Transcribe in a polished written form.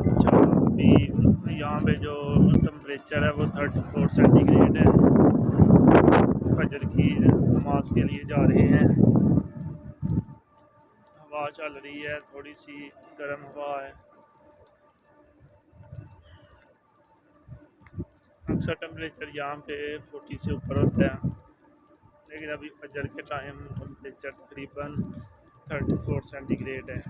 अच्छा, अभी यहाँ पे जो टेम्परेचर है वो 34 सेंटीग्रेड है। फजर की नमाज के लिए जा रहे हैं। हवा चल रही है, थोड़ी सी गर्म हवा है। अक्सर टेम्परेचर यहाँ पे 40 से ऊपर होता है, लेकिन अभी फजर के टाइम टेम्परेचर तकरीबन 34 सेंटीग्रेड है।